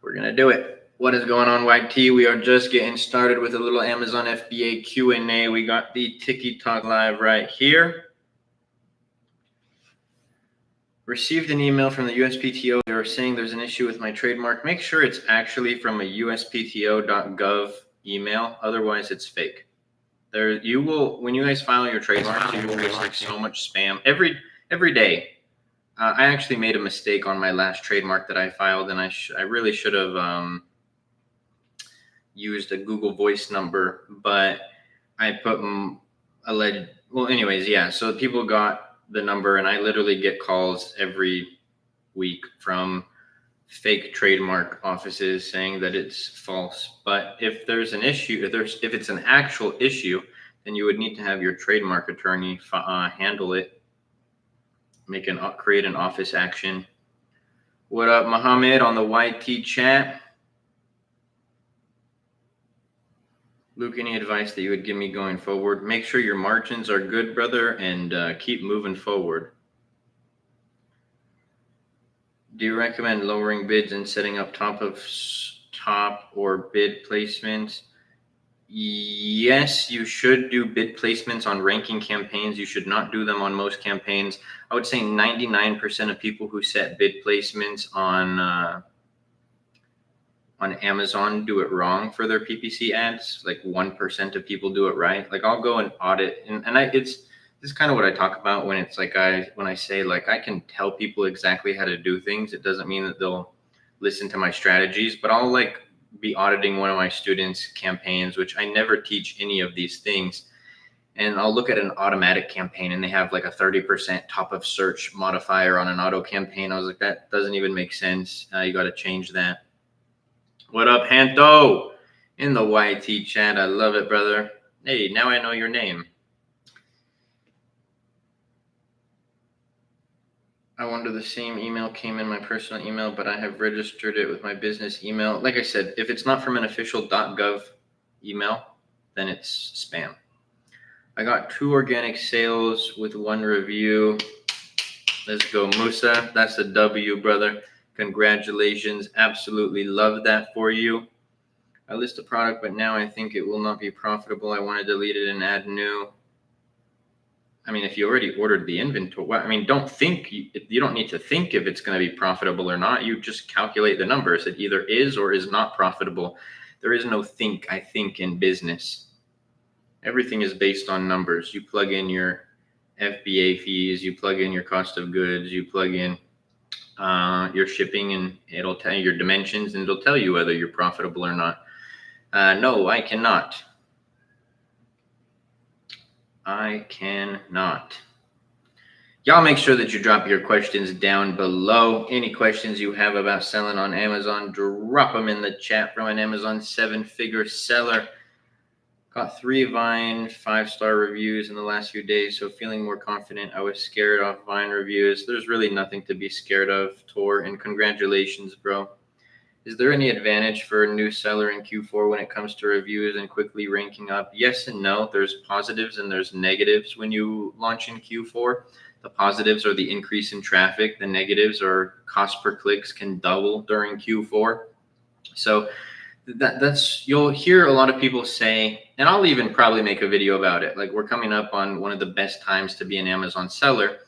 We're going to do it. What is going on, YT? We are just getting started with a little Amazon FBA Q&A. We got the TikTok live right here. Received an email from the USPTO. They were saying there's an issue with my trademark. Make sure it's actually from a uspto.gov email. Otherwise, it's fake. You will, when you guys file your trademark, you will receive so much spam every day. I actually made a mistake on my last trademark that I filed, and I really should have used a Google Voice number, but I put alleged. Well, anyways, yeah. So people got the number, and I literally get calls every week from fake trademark offices saying that it's false. But if there's an issue, if it's an actual issue, then you would need to have your trademark attorney handle it. Create an office action. What up, Mohammed, on the YT chat? Luke, any advice that you would give me going forward? Make sure your margins are good, brother, and keep moving forward. Do you recommend lowering bids and setting up top or bid placements? Yes, you should do bid placements on ranking campaigns. You should not do them on most campaigns. I would say 99% of people who set bid placements on Amazon do it wrong for their PPC ads. Like 1% of people do it right. Like I'll go and audit, and this is kind of what I talk about when it's like when I say like I can tell people exactly how to do things. It doesn't mean that they'll listen to my strategies, but I'll like be auditing one of my students' campaigns, which I never teach any of these things. And I'll look at an automatic campaign and they have like a 30% top of search modifier on an auto campaign. I was like, that doesn't even make sense. You got to change that. What up, Hanto? In the YT chat. I love it, brother. Hey, now I know your name. I wonder the same email came in my personal email, but I have registered it with my business email. Like I said, if it's not from an official .gov email, then it's spam. I got 2 organic sales with 1 review. Let's go, Musa. That's a W, brother. Congratulations. Absolutely love that for you. I list a product, but now I think it will not be profitable. I want to delete it and add new. I mean, if you already ordered the inventory, I mean, you don't need to think if it's going to be profitable or not. You just calculate the numbers. It either is or is not profitable. There is no I think in business. Everything is based on numbers. You plug in your FBA fees, you plug in your cost of goods, you plug in your shipping, and it'll tell you your dimensions, and it'll tell you whether you're profitable or not. No, I cannot. I cannot. Y'all make sure that you drop your questions down below. Any questions you have about selling on Amazon, drop them in the chat. From an Amazon 7-figure seller. Got 3 Vine 5-star reviews in the last few days, so feeling more confident. I was scared off Vine reviews. There's really nothing to be scared of, Tor, and congratulations, bro. Is there any advantage for a new seller in Q4 when it comes to reviews and quickly ranking up? Yes and no. There's positives and there's negatives when you launch in Q4. The positives are the increase in traffic. The negatives are cost per clicks can double during Q4. So that's you'll hear a lot of people say, and I'll even probably make a video about it. Like we're coming up on one of the best times to be an Amazon seller.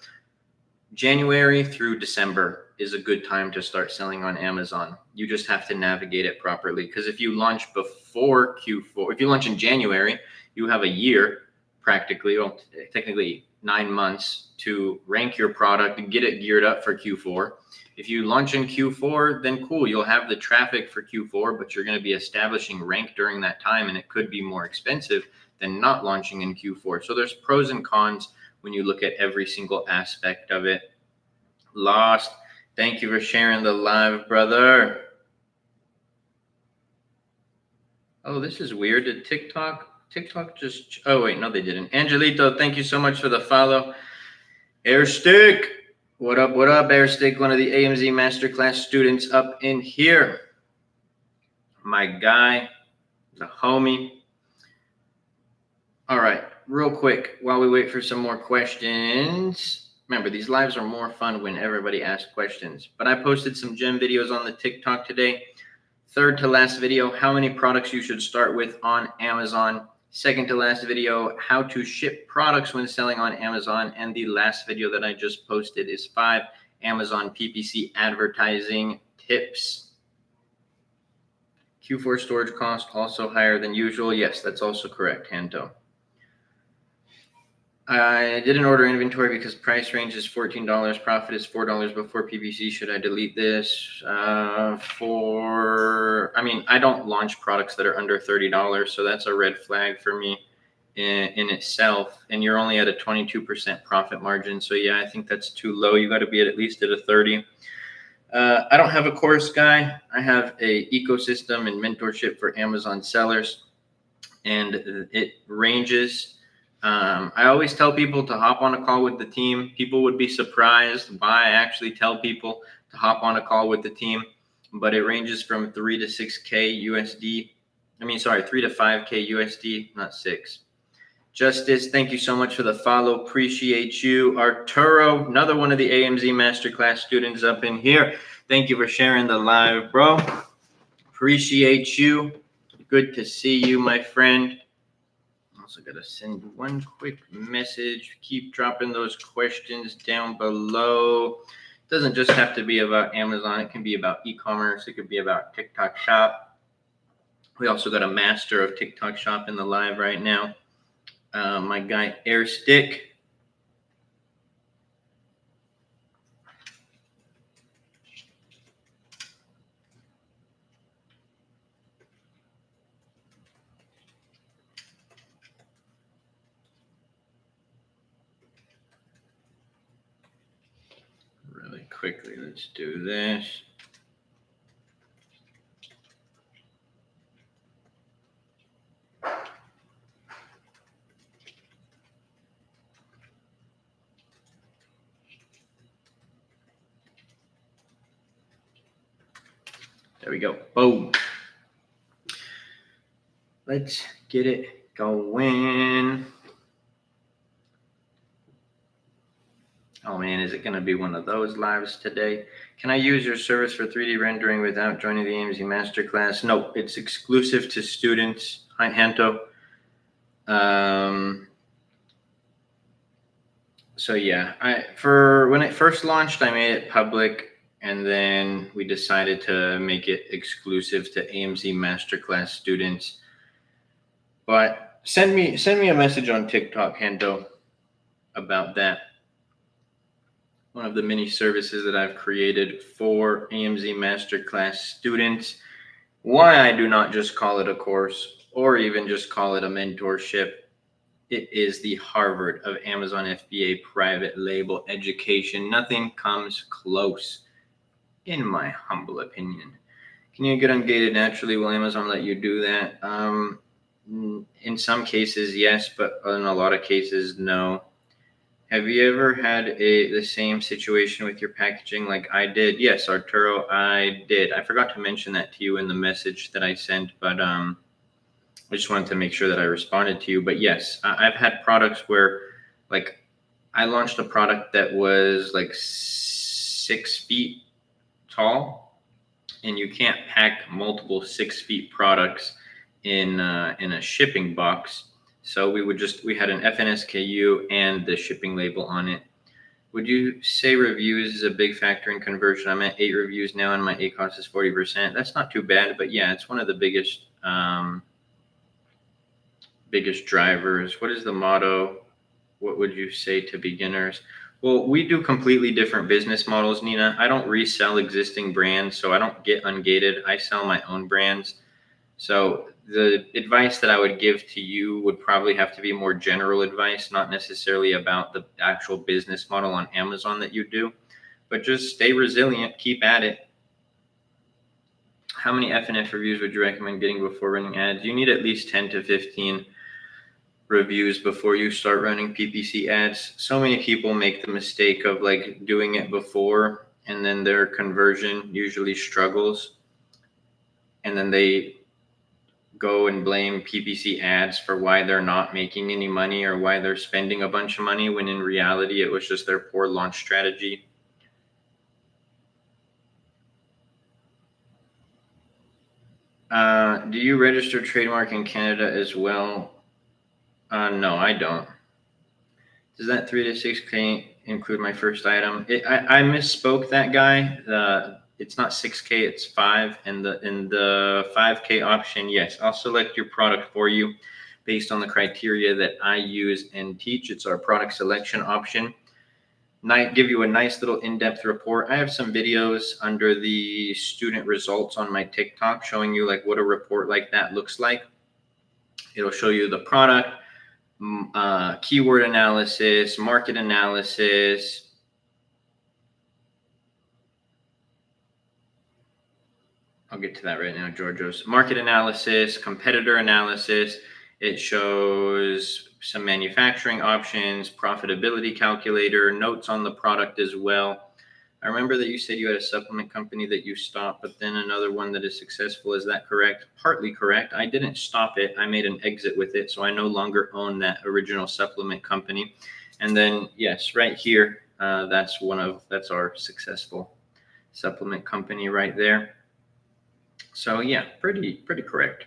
January through December is a good time to start selling on Amazon. You just have to navigate it properly, because if you launch before Q4, if you launch in January, you have a year practically, well, technically 9 months to rank your product and get it geared up for Q4. If you launch in Q4, then cool, you'll have the traffic for Q4, but you're going to be establishing rank during that time, and it could be more expensive than not launching in Q4. So there's pros and cons when you look at every single aspect of it. Lost. Thank you for sharing the live, brother. Oh, this is weird. Did TikTok just, oh wait, no, they didn't. Angelito, thank you so much for the follow. Airstick. What up, Airstick? One of the AMZ Masterclass students up in here. My guy, the homie. All right, real quick, while we wait for some more questions. Remember, these lives are more fun when everybody asks questions. But I posted some gem videos on the TikTok today. Third to last video, how many products you should start with on Amazon. Second to last video, how to ship products when selling on Amazon. And the last video that I just posted is 5 Amazon PPC advertising tips. Q4 storage cost also higher than usual. Yes, that's also correct, Hanto. I didn't order inventory because price range is $14. Profit is $4 before PPC. Should I delete this? I don't launch products that are under $30, so that's a red flag for me in itself. And you're only at a 22% profit margin. So yeah, I think that's too low. You got to be at least at a 30. I don't have a course guy. I have a ecosystem and mentorship for Amazon sellers, and it ranges. I always tell people to hop on a call with the team. People would be surprised why I actually tell people to hop on a call with the team, but it ranges from 3 to 6K USD. 3 to 5K USD, not 6. Justice, thank you so much for the follow. Appreciate you. Arturo, another one of the AMZ Masterclass students up in here. Thank you for sharing the live, bro. Appreciate you. Good to see you, my friend. Also got to send one quick message. Keep dropping those questions down below. It doesn't just have to be about Amazon. It can be about e-commerce. It could be about TikTok Shop. We also got a master of TikTok Shop in the live right now. My guy Airstick. Really quickly, let's do this. There we go. Boom. Let's get it going. Oh man, is it going to be one of those lives today? Can I use your service for 3D rendering without joining the AMZ Masterclass? No, it's exclusive to students. Hi, Hanto. So yeah, when it first launched, I made it public, and then we decided to make it exclusive to AMZ Masterclass students. But send me a message on TikTok, Hanto, about that. One of the many services that I've created for AMZ Masterclass students. Why I do not just call it a course or even just call it a mentorship. It is the Harvard of Amazon FBA private label education. Nothing comes close, in my humble opinion. Can you get ungated naturally? Will Amazon let you do that? In some cases, yes, but in a lot of cases, no. Have you ever had the same situation with your packaging like I did? Yes, Arturo, I did. I forgot to mention that to you in the message that I sent, but I just wanted to make sure that I responded to you. But yes, I've had products where, like, I launched a product that was like 6 feet tall, and you can't pack multiple 6 feet products in a shipping box. So we had an FNSKU and the shipping label on it. Would you say reviews is a big factor in conversion? I'm at 8 reviews now, and my ACOS is 40%. That's not too bad, but yeah, it's one of the biggest drivers. What is the motto? What would you say to beginners? Well, we do completely different business models, Nina. I don't resell existing brands, so I don't get ungated. I sell my own brands. So the advice that I would give to you would probably have to be more general advice, not necessarily about the actual business model on Amazon that you do, but just stay resilient, keep at it. How many FNF reviews would you recommend getting before running ads? You need at least 10 to 15 reviews before you start running PPC ads. So many people make the mistake of like doing it before, and then their conversion usually struggles, and then they go and blame PPC ads for why they're not making any money or why they're spending a bunch of money, when in reality it was just their poor launch strategy. Do you register trademark in Canada as well? No, I don't. Does that 3 to 6K include my first item? I misspoke that guy. It's not 6K, it's 5. And the 5K option, yes, I'll select your product for you based on the criteria that I use and teach. It's our product selection option. Give you a nice little in-depth report. I have some videos under the student results on my TikTok showing you like what a report like that looks like. It'll show you the product, keyword analysis, market analysis. I'll get to that right now, Georgios. Market analysis, competitor analysis. It shows some manufacturing options, profitability calculator, notes on the product as well. I remember that you said you had a supplement company that you stopped, but then another one that is successful. Is that correct? Partly correct. I didn't stop it. I made an exit with it, so I no longer own that original supplement company. And then, yes, right here, that's our successful supplement company right there. So yeah, pretty correct.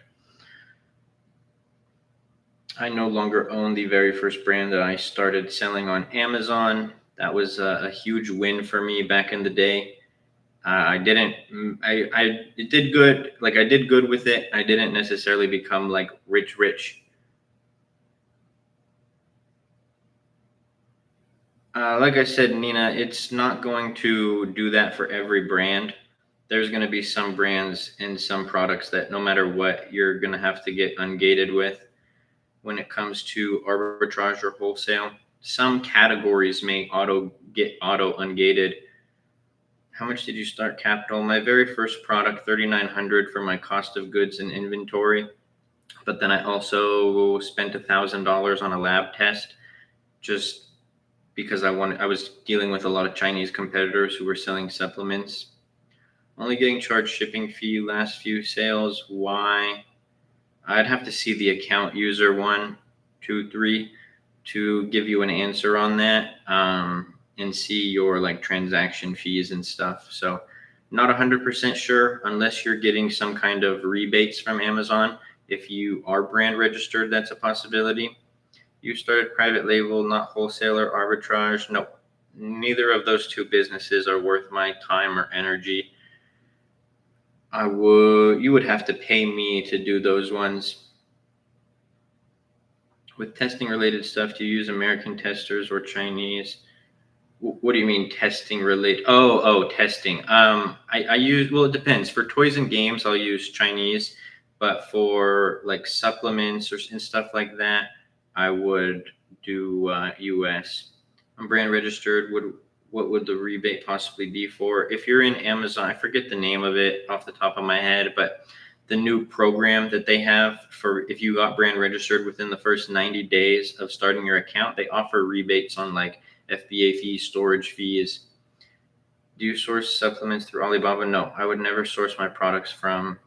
I no longer own the very first brand that I started selling on Amazon. That was a huge win for me back in the day. It did good. Like I did good with it. I didn't necessarily become like rich. Like I said, Nina, it's not going to do that for every brand. There's going to be some brands and some products that no matter what, you're going to have to get ungated with when it comes to arbitrage or wholesale. Some categories may get auto ungated. How much did you start capital? My very first product, $3,900 for my cost of goods and inventory. But then I also spent $1,000 on a lab test just because I was dealing with a lot of Chinese competitors who were selling supplements. Only getting charged shipping fee last few sales. Why? I'd have to see the account user 1, 2, 3 to give you an answer on that, and see your like transaction fees and stuff. So not 100% sure unless you're getting some kind of rebates from Amazon. If you are brand registered, that's a possibility. You started private label, not wholesaler arbitrage. No, neither of those two businesses are worth my time or energy. You would have to pay me to do those ones. With testing related stuff, do you use American testers or Chinese? What do you mean testing related? Oh, testing. I use, well, it depends. For toys and games, I'll use Chinese, but for like supplements and stuff like that, I would do US. I'm brand registered. What would the rebate possibly be for? If you're in Amazon, I forget the name of it off the top of my head, but the new program that they have for if you got brand registered within the first 90 days of starting your account, they offer rebates on like FBA fees, storage fees. Do you source supplements through Alibaba? No, I would never source my products from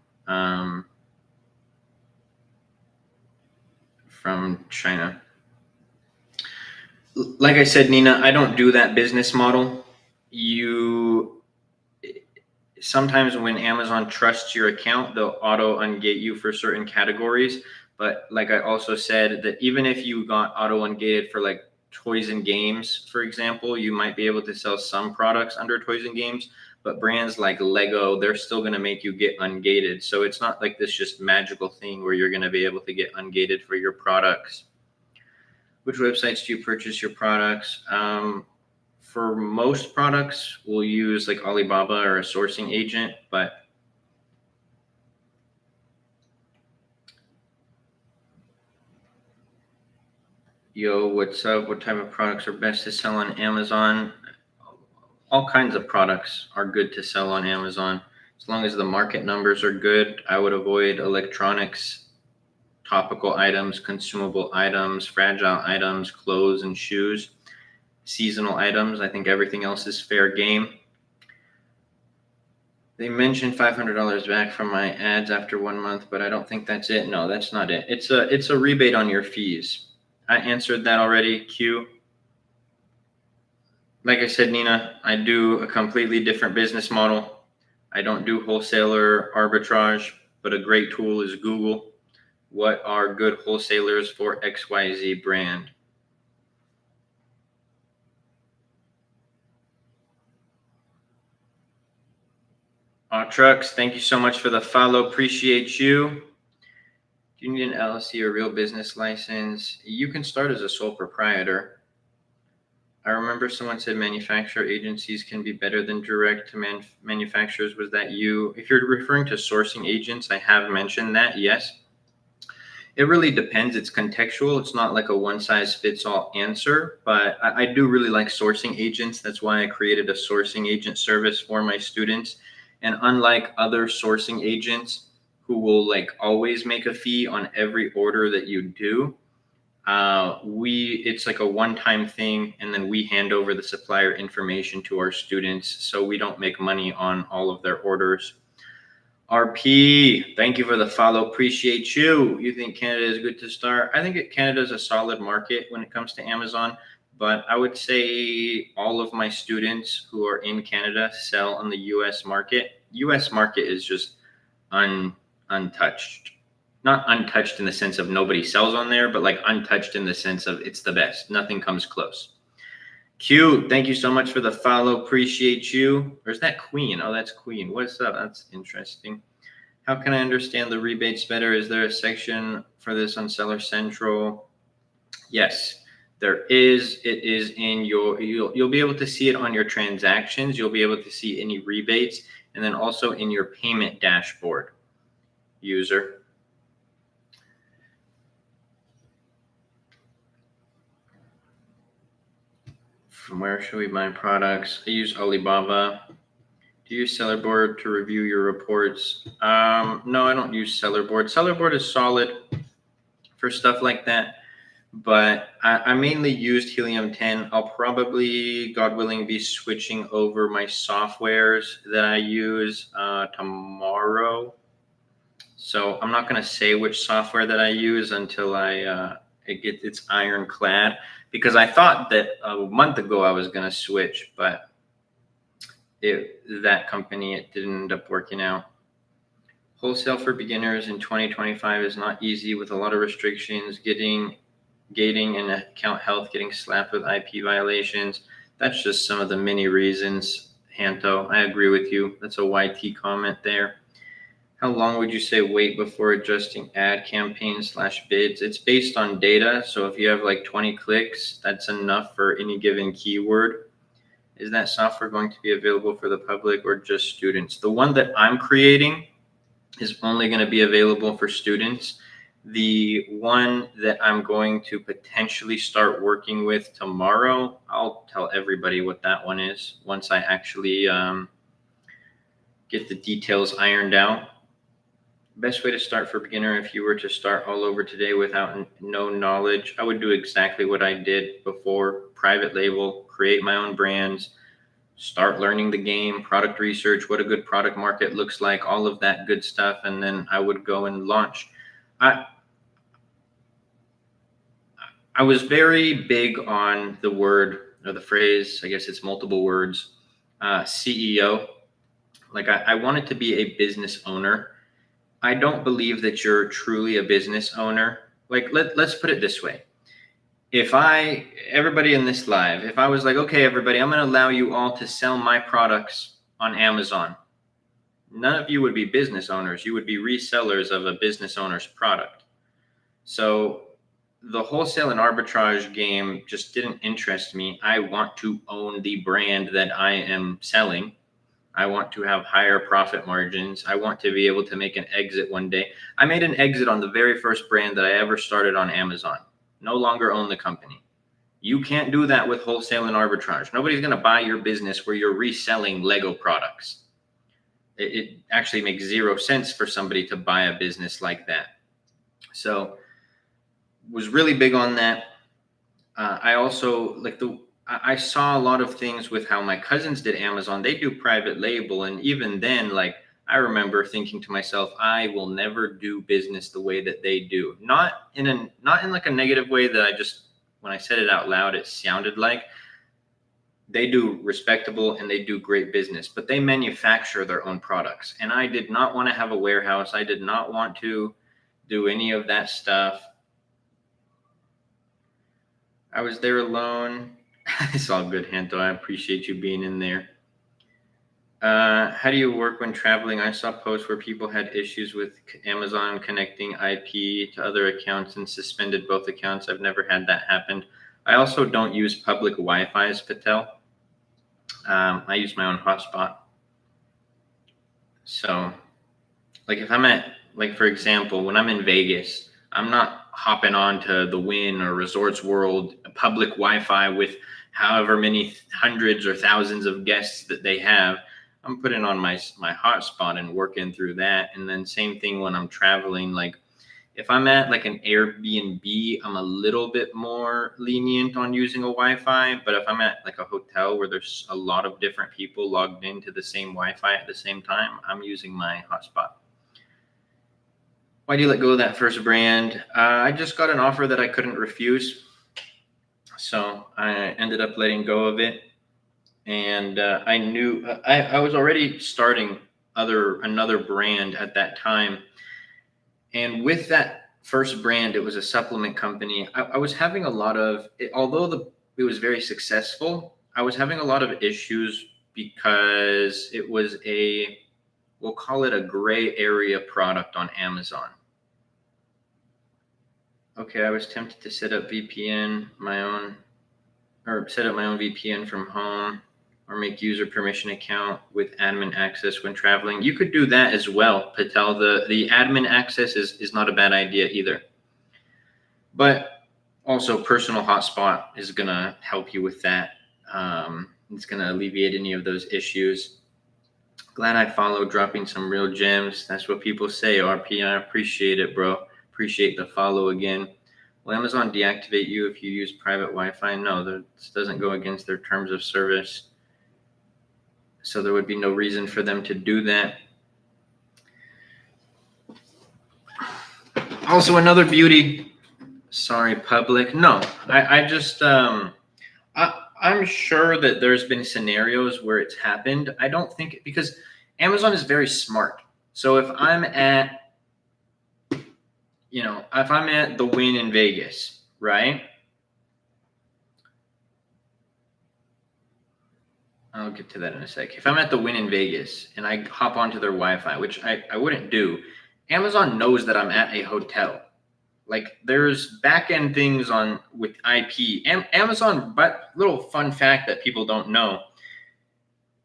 China. Like I said, Nina, I don't do that business model. Sometimes when Amazon trusts your account, they'll auto ungate you for certain categories. But like I also said, that even if you got auto ungated for like toys and games, for example, you might be able to sell some products under toys and games. But brands like Lego, they're still going to make you get ungated. So it's not like this just magical thing where you're going to be able to get ungated for your products. Which websites do you purchase your products? For most products, we'll use like Alibaba or a sourcing agent, but yo, what's up? What type of products are best to sell on Amazon? All kinds of products are good to sell on Amazon. As long as the market numbers are good, I would avoid electronics, topical items, consumable items, fragile items, clothes and shoes. Seasonal items, I think everything else is fair game. They mentioned $500 back from my ads after 1 month, but I don't think that's it. No, that's not it. It's a rebate on your fees. I answered that already, Q. Like I said, Nina, I do a completely different business model. I don't do wholesaler arbitrage. but a great tool is Google. What are good wholesalers for XYZ brand? Trucks, thank you so much for the follow. Appreciate you. Do you need an LLC or real business license? You can start as a sole proprietor. I remember someone said manufacturer agencies can be better than direct to manufacturers. Was that you? If you're referring to sourcing agents, I have mentioned that, yes. It really depends. It's contextual. It's not like a one size fits all answer, but I do really like sourcing agents. That's why I created a sourcing agent service for my students. And unlike other sourcing agents who will like always make a fee on every order that you do, it's like a one-time thing, and then we hand over the supplier information to our students, so we don't make money on all of their orders. RP, thank you for the follow. Appreciate you. You think Canada is good to start? I think Canada is a solid market when it comes to Amazon, but I would say all of my students who are in Canada sell on the US market. US market is just untouched. Not untouched in the sense of nobody sells on there, but like untouched in the sense of it's the best. Nothing comes close. Q, thank you so much for the follow. Appreciate you. Or is that Queen? Oh, that's Queen. What's up? That's interesting. How can I understand the rebates better? Is there a section for this on Seller Central? Yes, there is. It is in your, you'll be able to see it on your transactions. You'll be able to see any rebates, and then also in your payment dashboard, user. From where should we buy products? I use Alibaba. Do you use Sellerboard to review your reports? No, I don't use Sellerboard. Sellerboard is solid for stuff like that, but I mainly used Helium 10. I'll probably, God willing, be switching over my softwares that I use tomorrow. So I'm not going to say which software that I use until it's ironclad, because I thought that a month ago I was going to switch, but that company, it didn't end up working out. Wholesale for beginners in 2025 is not easy with a lot of restrictions, gating and account health, getting slapped with IP violations. That's just some of the many reasons, Hanto. I agree with you. That's a YT comment there. How long would you say wait before adjusting ad campaigns / bids? It's based on data. So if you have like 20 clicks, that's enough for any given keyword. Is that software going to be available for the public or just students? The one that I'm creating is only going to be available for students. The one that I'm going to potentially start working with tomorrow, I'll tell everybody what that one is once I actually get the details ironed out. Best way to start for beginner, if you were to start all over today without no knowledge, I would do exactly what I did before. Private label, create my own brands, start learning the game, product research, what a good product market looks like, all of that good stuff, and then I would go and launch. I was very big on the word or the phrase, I guess it's multiple words, CEO. Like I wanted to be a business owner. I don't believe that you're truly a business owner. Like let's put it this way. Everybody in this live, if I was like, okay, everybody, I'm going to allow you all to sell my products on Amazon, none of you would be business owners. You would be resellers of a business owner's product. So the wholesale and arbitrage game just didn't interest me. I want to own the brand that I am selling. I want to have higher profit margins. I want to be able to make an exit one day. I made an exit on the very first brand that I ever started on Amazon. No longer own the company. You can't do that with wholesale and arbitrage. Nobody's going to buy your business where you're reselling Lego products. It actually makes zero sense for somebody to buy a business like that. So was really big on that. I also I saw a lot of things with how my cousins did Amazon. They do private label. And even then, like, I remember thinking to myself, I will never do business the way that they do. Not in like a negative way that when I said it out loud, it sounded like. they do respectable and they do great business, but they manufacture their own products. And I did not want to have a warehouse. I did not want to do any of that stuff. I was there alone. It's all good, Hanto. I appreciate you being in there. How do you work when traveling? I saw posts where people had issues with Amazon connecting IP to other accounts and suspended both accounts. I've never had that happen. I also don't use public Wi-Fi's, Patel. I use my own hotspot. So, like if I'm at, like for example, when I'm in Vegas, I'm not hopping on to the Wynn or Resorts World public Wi-Fi with however many hundreds or thousands of guests that they have. I'm putting on my hotspot and working through that. And then same thing when I'm traveling. Like if I'm at like an Airbnb, I'm a little bit more lenient on using a Wi-Fi. But if I'm at like a hotel where there's a lot of different people logged into the same Wi-Fi at the same time, I'm using my hotspot. Why do you let go of that first brand? I just got an offer that I couldn't refuse. So I ended up letting go of it. And I knew I was already starting another brand at that time. And with that first brand, it was a supplement company. I was having a lot of, although it was very successful, I was having a lot of issues because it was we'll call it a gray area product on Amazon. Okay, I was tempted to set up set up my own VPN from home, or make user permission account with admin access when traveling. You could do that as well, Patel. The admin access is not a bad idea either. But also personal hotspot is gonna help you with that. It's gonna alleviate any of those issues. Glad I followed, dropping some real gems. That's what people say, RP. I appreciate it, bro. Appreciate the follow again. Will Amazon deactivate you if you use private Wi-Fi? No, this doesn't go against their terms of service. So there would be no reason for them to do that. Also, another beauty. Sorry, public. No, I just, I'm sure that there's been scenarios where it's happened. I don't think, because Amazon is very smart. So if I'm at, if I'm at the Wynn in Vegas, right? I'll get to that in a sec. If I'm at the Wynn in Vegas and I hop onto their Wi-Fi, which I wouldn't do, Amazon knows that I'm at a hotel. Like there's back-end things with IP. Amazon, but little fun fact that people don't know,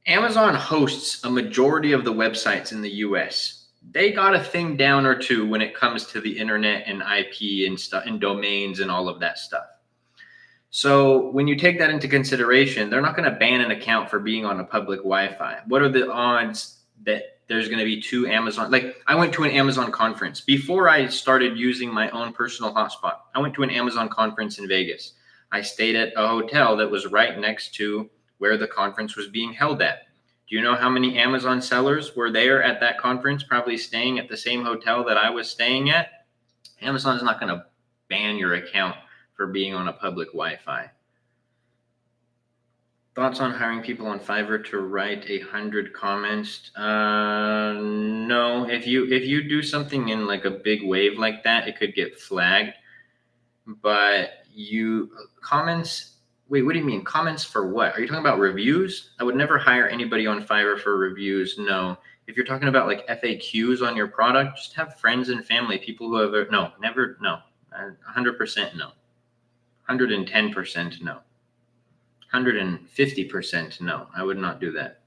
Amazon hosts a majority of the websites in the US. They got a thing down or two when it comes to the internet and IP and stuff and domains and all of that stuff. So when you take that into consideration, they're not going to ban an account for being on a public Wi-Fi. What are the odds that there's going to be two Amazon? Like I went to an Amazon conference before I started using my own personal hotspot. I went to an Amazon conference in Vegas. I stayed at a hotel that was right next to where the conference was being held at. Do you know how many Amazon sellers were there at that conference, probably staying at the same hotel that I was staying at? Amazon's not going to ban your account for being on a public Wi-Fi. Thoughts on hiring people on Fiverr to write 100 comments? No. If you do something in like a big wave like that, it could get flagged. But comments. Wait, what do you mean? Comments for what? Are you talking about reviews? I would never hire anybody on Fiverr for reviews. No. If you're talking about like FAQs on your product, just have friends and family, people who have, no, never, no. 100% no. 110% no. 150% no. I would not do that.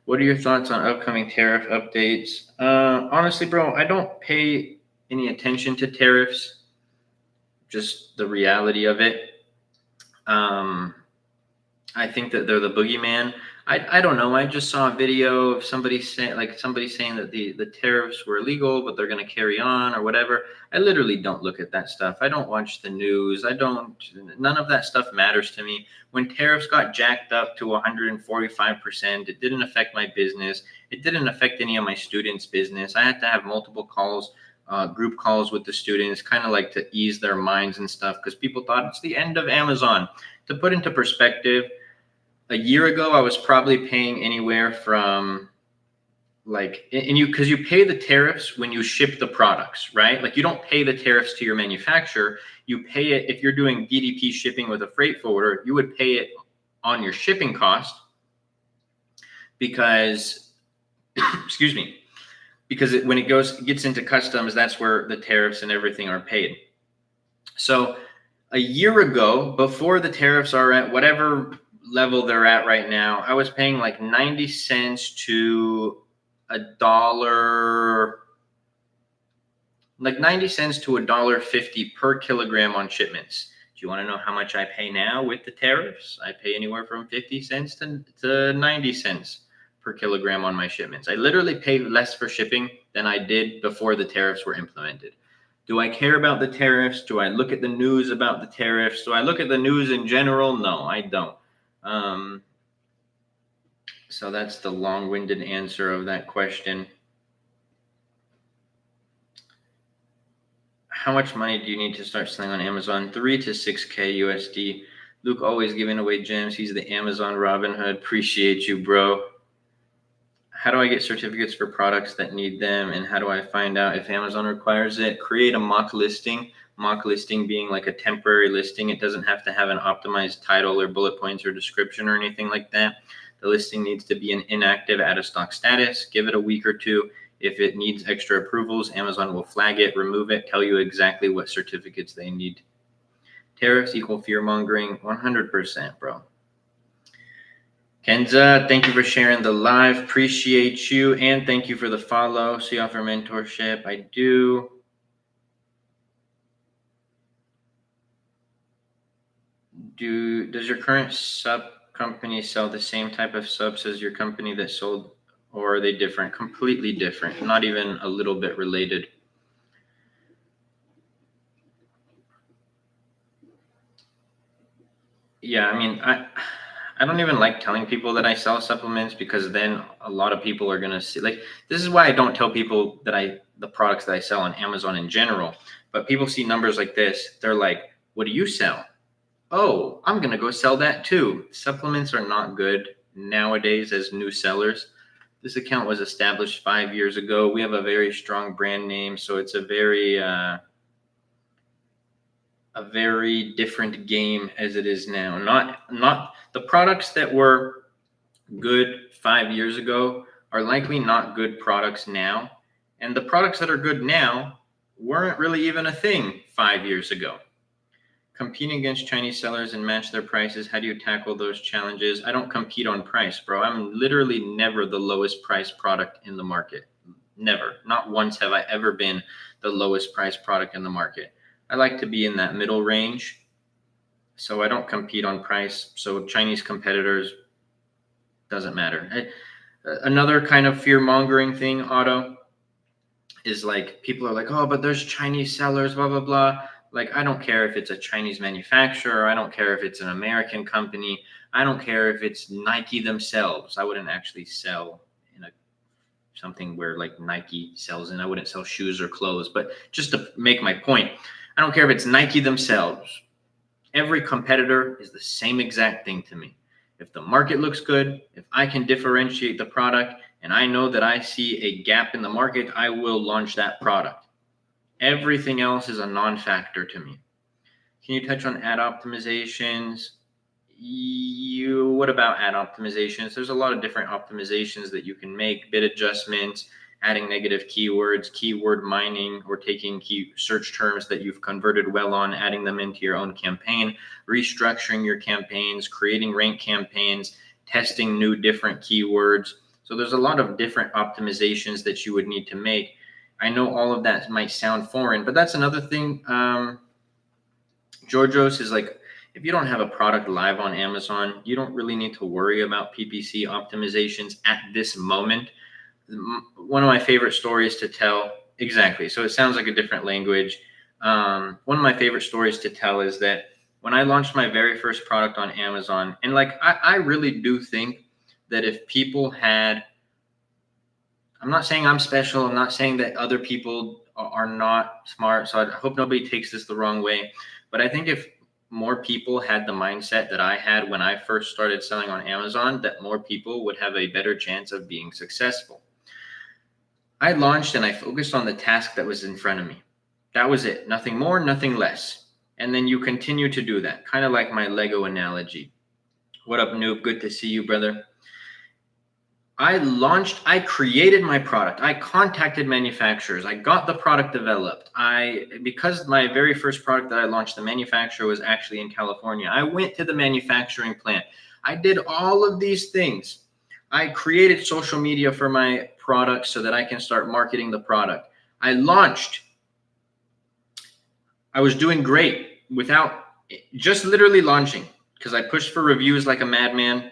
What are your thoughts on upcoming tariff updates? Honestly, bro, I don't pay any attention to tariffs. Just the reality of it. I think that they're the boogeyman. I don't know. I just saw a video of somebody saying that the tariffs were illegal, but they're going to carry on or whatever. I literally don't look at that stuff. I don't watch the news. None of that stuff matters to me. When tariffs got jacked up to 145%, it didn't affect my business. It didn't affect any of my students' business. I had to have multiple calls, group calls with the students, kind of like to ease their minds and stuff, because people thought it's the end of Amazon. To put into perspective, a year ago, I was probably paying anywhere from like, and because you pay the tariffs when you ship the products, right? Like you don't pay the tariffs to your manufacturer. You pay it if you're doing DDP shipping with a freight forwarder, you would pay it on your shipping cost because, excuse me, because when it gets into customs, that's where the tariffs and everything are paid. So a year ago, before the tariffs are at whatever level they're at right now, I was paying like 90 cents to $1, like 90 cents to $1.50 per kilogram on shipments. Do you want to know how much I pay now with the tariffs? I pay anywhere from 50 cents to 90 cents per kilogram on my shipments. I literally pay less for shipping than I did before the tariffs were implemented. Do I care about the tariffs? Do I look at the news about the tariffs? Do I look at the news in general? No, I don't. So that's the long-winded answer of that question. How much money do you need to start selling on Amazon? 3 to 6K USD. Luke always giving away gems. He's the Amazon Robin Hood. Appreciate you, bro. How do I get certificates for products that need them? And how do I find out if Amazon requires it? Create a mock listing. Mock listing being like a temporary listing. It doesn't have to have an optimized title or bullet points or description or anything like that. The listing needs to be an inactive out of stock status. Give it a week or two. If it needs extra approvals, Amazon will flag it, remove it, tell you exactly what certificates they need. Tariffs equal fear mongering. 100%, bro. Kenza, thank you for sharing the live. Appreciate you. And thank you for the follow. So you offer mentorship. I do. Does your current sub company sell the same type of subs as your company that sold, or are they different? Completely different. Not even a little bit related. Yeah, I mean, I don't even like telling people that I sell supplements because then a lot of people are gonna see, like, this is why I don't tell people that the products that I sell on Amazon in general. But people see numbers like this, they're like, what do you sell? Oh, I'm gonna go sell that too. Supplements are not good nowadays as new sellers. This account was established 5 years ago. We have a very strong brand name, so it's a very different game as it is now. Not the products that were good 5 years ago are likely not good products now, and the products that are good now weren't really even a thing 5 years ago. Competing against Chinese sellers and match their prices, how do you tackle those challenges? I don't compete on price, bro. I'm literally never the lowest price product in the market. Never. Not once have I ever been the lowest price product in the market. I like to be in that middle range, so I don't compete on price. So Chinese competitors, doesn't matter. Another kind of fear-mongering thing, Otto, is like people are like, oh, but there's Chinese sellers, blah, blah, blah. Like, I don't care if it's a Chinese manufacturer. I don't care if it's an American company. I don't care if it's Nike themselves. I wouldn't actually sell in something where like Nike sells in. I wouldn't sell shoes or clothes. But just to make my point, I don't care if it's Nike themselves. Every competitor is the same exact thing to me. If the market looks good, if I can differentiate the product, and I know that I see a gap in the market, I will launch that product. Everything else is a non-factor to me. Can you touch on ad optimizations? What about ad optimizations? There's a lot of different optimizations that you can make, bid adjustments, adding negative keywords, keyword mining, or taking key search terms that you've converted well on, adding them into your own campaign, restructuring your campaigns, creating rank campaigns, testing new different keywords. So there's a lot of different optimizations that you would need to make. I know all of that might sound foreign, but that's another thing. Georgios is like, if you don't have a product live on Amazon, you don't really need to worry about PPC optimizations at this moment. One of my favorite stories to tell, exactly. So it sounds like a different language. One of my favorite stories to tell is that when I launched my very first product on Amazon, and like, I really do think that if people had, I'm not saying I'm special. I'm not saying that other people are not smart. So I hope nobody takes this the wrong way. But I think if more people had the mindset that I had when I first started selling on Amazon, that more people would have a better chance of being successful. I launched and I focused on the task that was in front of me. That was it. Nothing more, nothing less. And then you continue to do that, kind of like my Lego analogy. What up, noob? Good to see you, brother. I created my product. I contacted manufacturers. I got the product developed. Because my very first product that I launched, the manufacturer was actually in California. I went to the manufacturing plant. I did all of these things. I created social media for my product so that I can start marketing the product. I launched. I was doing great without just literally launching, because I pushed for reviews like a madman.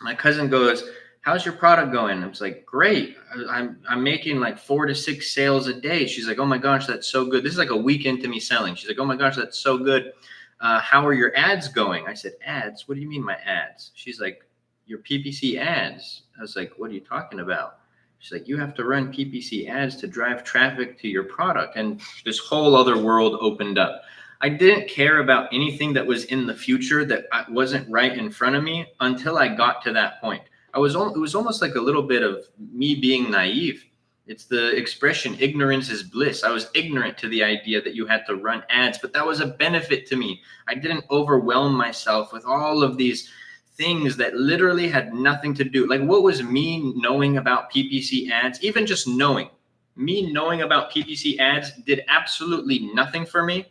My cousin goes, "How's your product going?" I was like, "Great. I'm making like 4 to 6 sales a day." She's like, "Oh my gosh, that's so good." This is like a week into me selling. She's like, "Oh my gosh, that's so good. How are your ads going?" I said, "Ads? What do you mean my ads?" She's like, "Your PPC ads." I was like, "What are you talking about?" She's like, "You have to run PPC ads to drive traffic to your product." And this whole other world opened up. I didn't care about anything that was in the future that wasn't right in front of me until I got to that point. It was almost like a little bit of me being naive. It's the expression, ignorance is bliss. I was ignorant to the idea that you had to run ads, but that was a benefit to me. I didn't overwhelm myself with all of these things that literally had nothing to do. Like, what was me knowing about PPC ads? Even just me knowing about PPC ads did absolutely nothing for me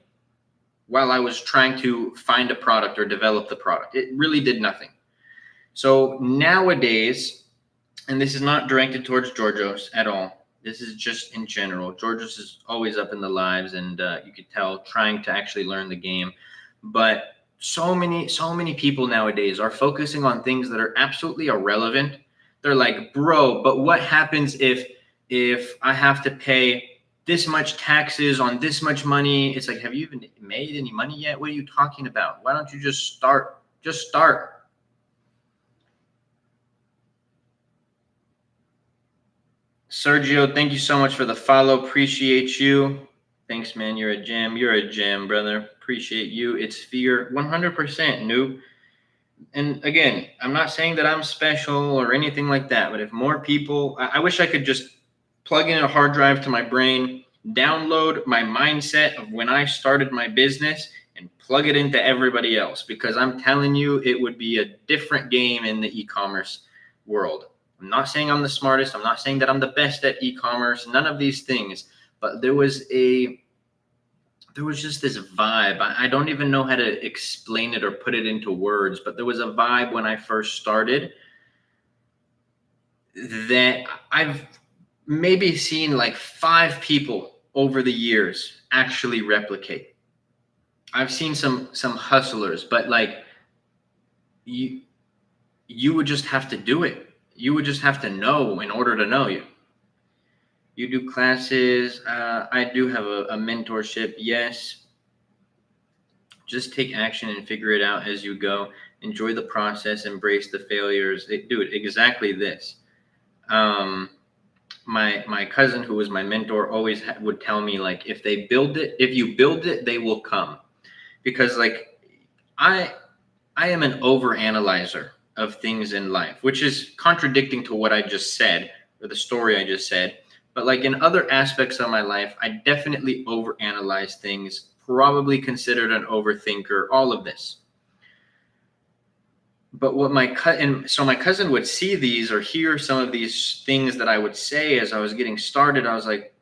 while I was trying to find a product or develop the product. It really did nothing. So nowadays, and this is not directed towards Georgios at all. This is just in general. Georgios is always up in the lives, and you could tell trying to actually learn the game. But so many people nowadays are focusing on things that are absolutely irrelevant. They're like, "Bro, but what happens if I have to pay this much taxes on this much money?" It's like, have you even made any money yet? What are you talking about? Why don't you just start? Just start. Sergio, thank you so much for the follow. Appreciate you. Thanks, man. You're a gem. You're a gem, brother. Appreciate you. It's fear 100%, noob. And again, I'm not saying that I'm special or anything like that, but if more people, I wish I could just plug in a hard drive to my brain, download my mindset of when I started my business, and plug it into everybody else, because I'm telling you, it would be a different game in the e-commerce world. I'm not saying I'm the smartest. I'm not saying that I'm the best at e-commerce, none of these things, but there was just this vibe. I don't even know how to explain it or put it into words, but there was a vibe when I first started that I've maybe seen like 5 people over the years actually replicate. I've seen some hustlers, but like you would just have to do it. You would just have to know in order to know you. You do classes. I do have a mentorship. Yes. Just take action and figure it out as you go. Enjoy the process. Embrace the failures. Dude, exactly this. My cousin, who was my mentor, always would tell me, like, if you build it, they will come. Because like I am an overanalyzer of things in life, which is contradicting to what I just said, or the story I just said. But like in other aspects of my life, I definitely overanalyze things, probably considered an overthinker, all of this. But what my cousin would see these or hear some of these things that I would say as I was getting started. I was like,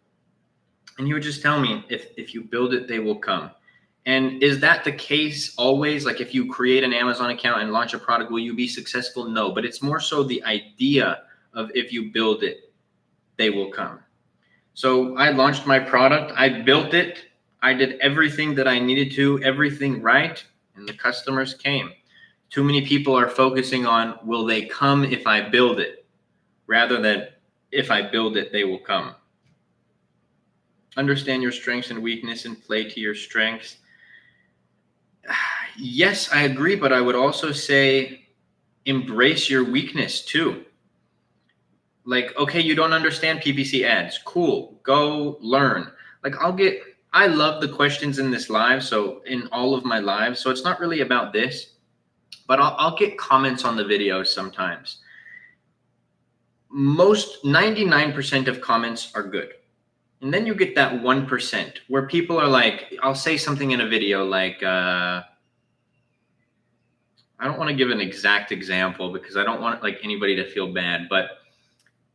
and he would just tell me, if you build it, they will come. And is that the case always? Like, if you create an Amazon account and launch a product, will you be successful? No, but it's more so the idea of, if you build it, they will come. So I launched my product. I built it. I did everything that I needed to, everything right, and the customers came. Too many people are focusing on, will they come if I build it, rather than if I build it, they will come. Understand your strengths and weakness and play to your strengths. Yes, I agree, but I would also say embrace your weakness too. Like, okay, you don't understand PPC ads. Cool, go learn. Like, I'll get I love the questions in this live, so in all of my lives. So it's not really about this, but I'll get comments on the videos sometimes. Most 99% of comments are good. And then you get that 1% where people are like, I'll say something in a video like, I don't want to give an exact example because I don't want like anybody to feel bad, but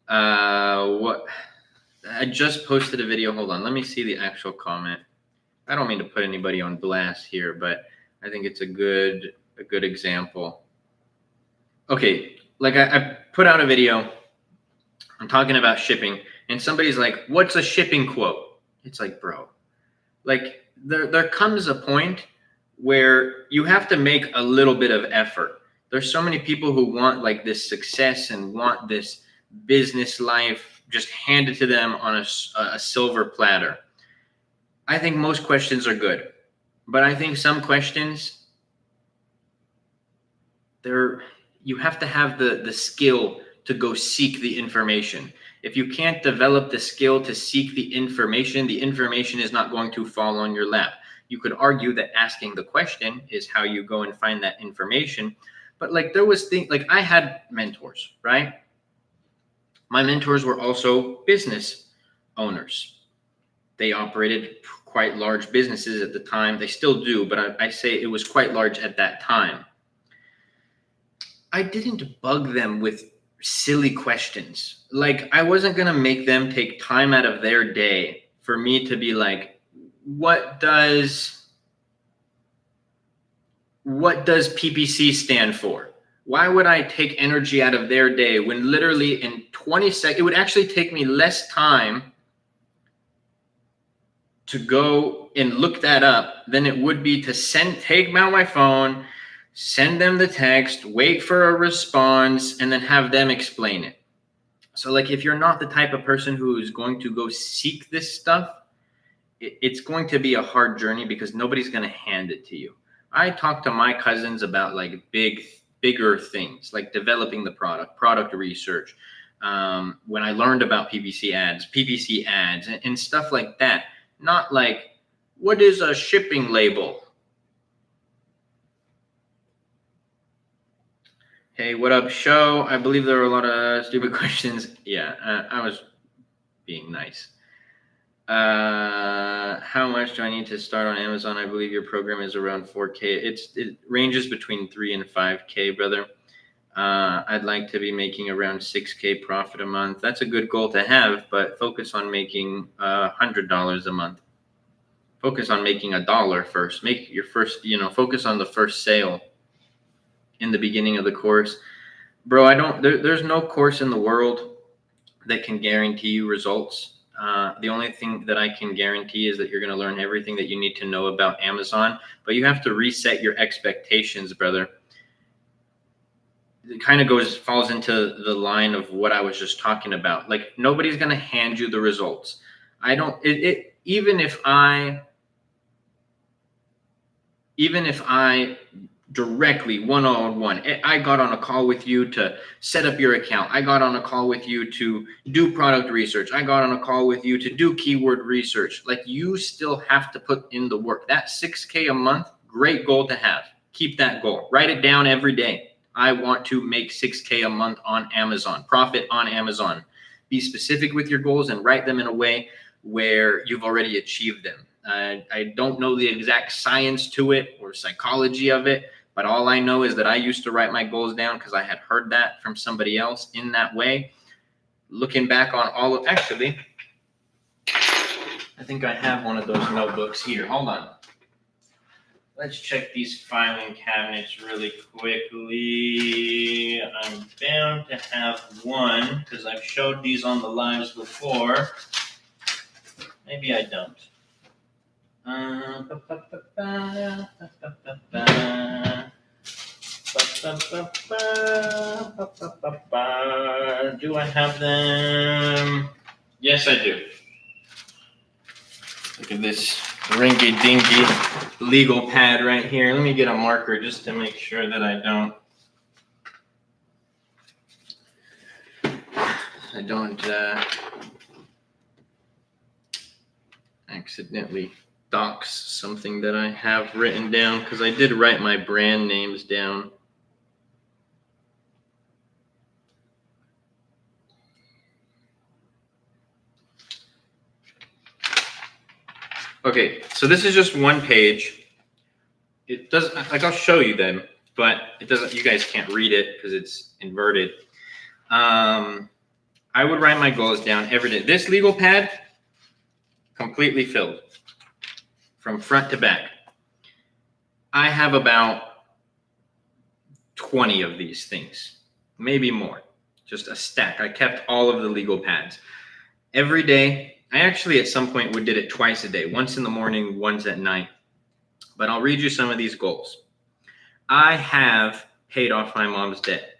what I just posted a video. Hold on, let me see the actual comment. I don't mean to put anybody on blast here, but I think it's a good example. Okay, like I put out a video. I'm talking about shipping, and somebody's like, "What's a shipping quote?" It's like, bro, like there comes a point where you have to make a little bit of effort. There's so many people who want like this success and want this business life just handed to them on a silver platter. I think most questions are good, but I think some questions, you have to have the skill to go seek the information. If you can't develop the skill to seek the information is not going to fall on your lap. You could argue that asking the question is how you go and find that information. But like there was things like I had mentors, right? My mentors were also business owners. They operated quite large businesses at the time. They still do, but I say it was quite large at that time. I didn't bug them with silly questions. Like I wasn't going to make them take time out of their day for me to be like, what does PPC stand for? Why would I take energy out of their day when literally in 20 seconds, it would actually take me less time to go and look that up than it would be to take out my phone, send them the text, wait for a response, and then have them explain it. So like if you're not the type of person who is going to go seek this stuff, it's going to be a hard journey because nobody's going to hand it to you. I talk to my cousins about like bigger things like developing the product research. When I learned about PPC ads and stuff like that, not like what is a shipping label? Hey, what up, show? I believe there were a lot of stupid questions. Yeah, I was being nice. How much do I need to start on Amazon? I believe your program is around 4K. It ranges between 3 and 5K, brother. I'd like to be making around 6K profit a month. That's a good goal to have, but focus on making $100 a month. Focus on making $1 first. Make your first, focus on the first sale in the beginning of the course. Bro, there's no course in the world that can guarantee you results. The only thing that I can guarantee is that you're going to learn everything that you need to know about Amazon, but you have to reset your expectations, brother. It kind of falls into the line of what I was just talking about. Like nobody's going to hand you the results. Even if I directly one-on-one, I got on a call with you to set up your account. I got on a call with you to do product research. I got on a call with you to do keyword research. Like you still have to put in the work. That 6K a month, great goal to have. Keep that goal. Write it down every day. I want to make 6K a month on Amazon, profit on Amazon. Be specific with your goals and write them in a way where you've already achieved them. I don't know the exact science to it or psychology of it, but all I know is that I used to write my goals down because I had heard that from somebody else in that way. Looking back on actually, I think I have one of those notebooks here. Hold on. Let's check these filing cabinets really quickly. I'm bound to have one because I've showed these on the lives before. Maybe I don't. Do I have them? Yes, I do. Look at this rinky-dinky legal pad right here. Let me get a marker just to make sure that I don't accidentally dox something that I have written down, because I did write my brand names down. Okay, so this is just one page. It doesn't, like, I'll show you them, but it doesn't, you guys can't read it because it's inverted. I would write my goals down every day. This legal pad, completely filled from front to back. I have about 20 of these things, maybe more, just a stack. I kept all of the legal pads. Every day, I actually at some point did it twice a day, once in the morning, once at night. But I'll read you some of these goals. I have paid off my mom's debt.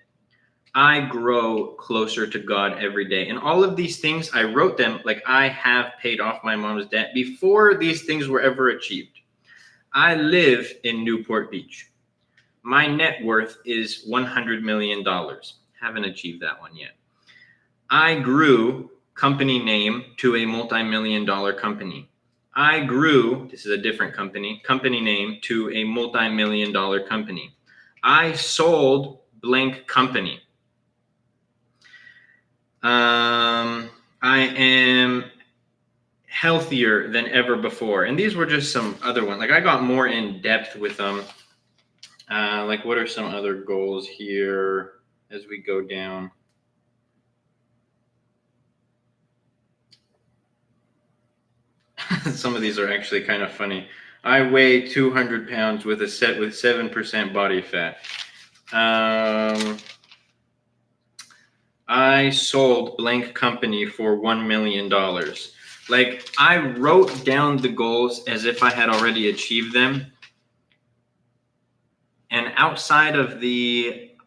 I grow closer to God every day. And all of these things, I wrote them like I have paid off my mom's debt before these things were ever achieved. I live in Newport Beach. My net worth is $100 million. Haven't achieved that one yet. I grew company name to a multi-million-dollar company. I grew, this is a different company name to a multi-million-dollar company. I sold blank company. I am healthier than ever before. And these were just some other ones. Like, I got more in depth with them. Like, what are some other goals here as we go down? Some of these are actually kind of funny. I weigh 200 pounds with 7% body fat. I sold blank company for $1 million. Like, I wrote down the goals as if I had already achieved them. And outside of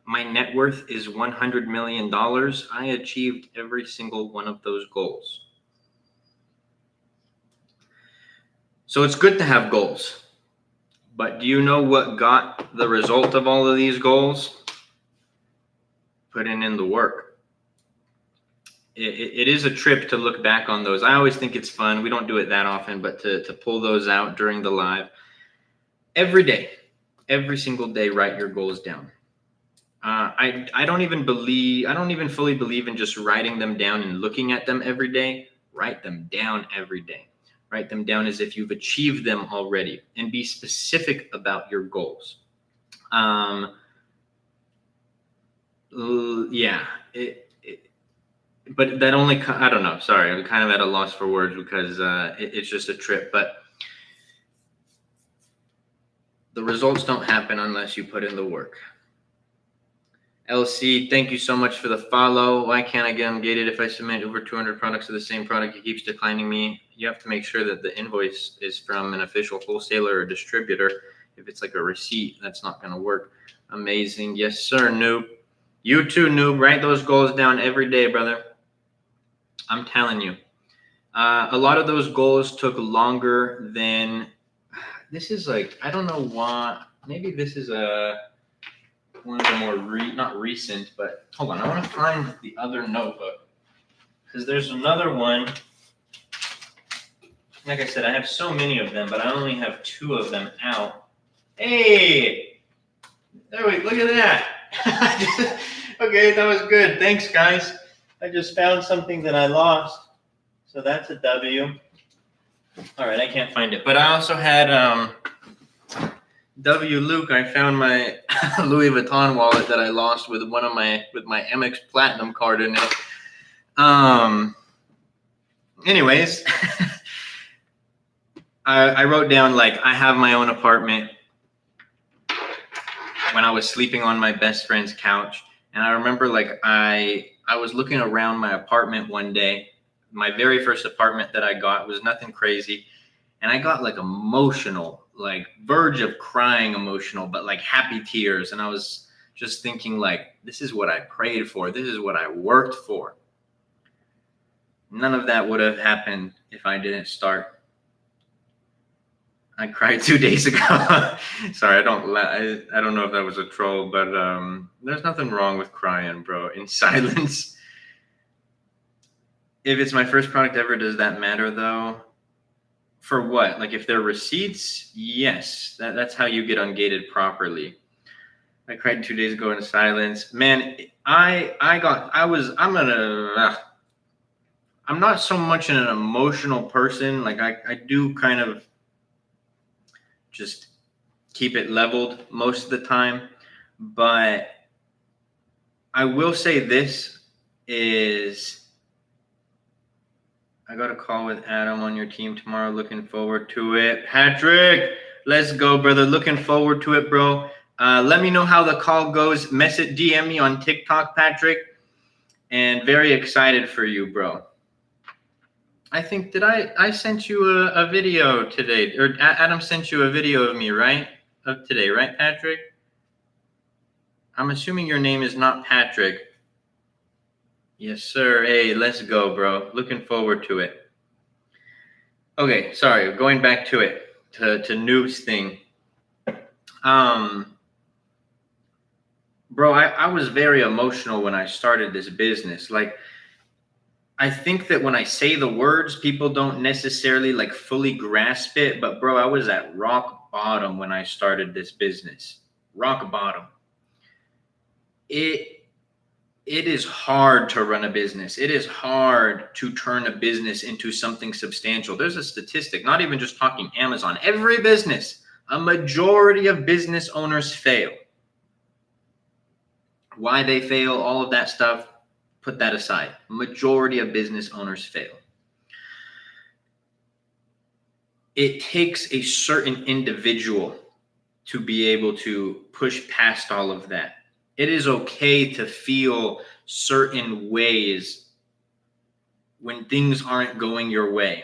my net worth is $100 million, I achieved every single one of those goals. So it's good to have goals. But do you know what got the result of all of these goals? Putting in the work. It is a trip to look back on those. I always think it's fun. We don't do it that often, but to pull those out during the live. Every day, every single day, write your goals down. I don't even fully believe in just writing them down and looking at them every day. Write them down every day. Write them down as if you've achieved them already, and be specific about your goals. But that only, I don't know. Sorry, I'm kind of at a loss for words because it's just a trip. But the results don't happen unless you put in the work. LC, thank you so much for the follow. Why can't I get them gated if I submit over 200 products of the same product? It keeps declining me. You have to make sure that the invoice is from an official wholesaler or distributor. If it's like a receipt, that's not going to work. Amazing. Yes, sir, Noob. You too, Noob. Write those goals down every day, brother. I'm telling you. A lot of those goals took longer than, this is like, I don't know why. Maybe this is one of the more, not recent, but hold on. I want to find the other notebook. Because there's another one. Like I said, I have so many of them, but I only have 2 of them out. Hey! There we, look at that. Okay, that was good. Thanks, guys. I just found something that I lost. So that's a W. All right, I can't find it. But I also had W. Luke. I found my Louis Vuitton wallet that I lost with my Amex Platinum card in it. Anyways, I wrote down, like, I have my own apartment when I was sleeping on my best friend's couch. And I remember, like, I was looking around my apartment one day. My very first apartment that I got was nothing crazy. And I got, like, emotional, like, verge of crying emotional, but, like, happy tears. And I was just thinking, like, this is what I prayed for. This is what I worked for. None of that would have happened if I didn't start. I cried 2 days ago. Sorry, I don't know if that was a troll, but there's nothing wrong with crying, bro, in silence. If it's my first product ever, does that matter though? For what? Like if they're receipts? Yes, that's how you get ungated properly. I cried 2 days ago in silence. Man, I'm not so much an emotional person. Like I do kind of just keep it leveled most of the time. But I will say this is I got a call with Adam on your team tomorrow. Looking forward to it. Patrick, let's go, brother. Looking forward to it, bro. Let me know how the call goes. DM me on TikTok, Patrick. And very excited for you, bro. I think, I sent you a video today, or Adam sent you a video of me, right? Of today, right, Patrick? I'm assuming your name is not Patrick. Yes, sir. Hey, let's go, bro. Looking forward to it. Okay, sorry. Going back to it, to Noob's thing. Bro, I was very emotional when I started this business. Like, I think that when I say the words, people don't necessarily like fully grasp it. But bro, I was at rock bottom when I started this business. Rock bottom. It is hard to run a business. It is hard to turn a business into something substantial. There's a statistic, not even just talking Amazon. Every business, a majority of business owners fail. Why they fail, all of that stuff, put that aside. Majority of business owners fail. It takes a certain individual to be able to push past all of that. It is okay to feel certain ways when things aren't going your way.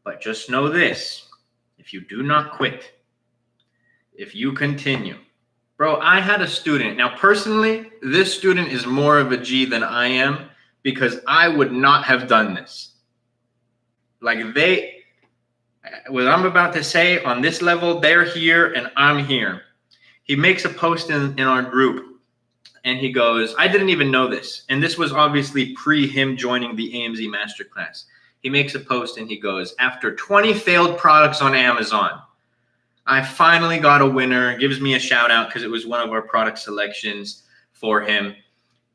But just know this, if you do not quit, if you continue. Bro, I had a student. Now, personally, this student is more of a G than I am because I would not have done this. Like what I'm about to say on this level, they're here and I'm here. He makes a post in our group and he goes, I didn't even know this. And this was obviously pre him joining the AMZ Masterclass. He makes a post and he goes, after 20 failed products on Amazon, I finally got a winner. Gives me a shout out because it was one of our product selections for him,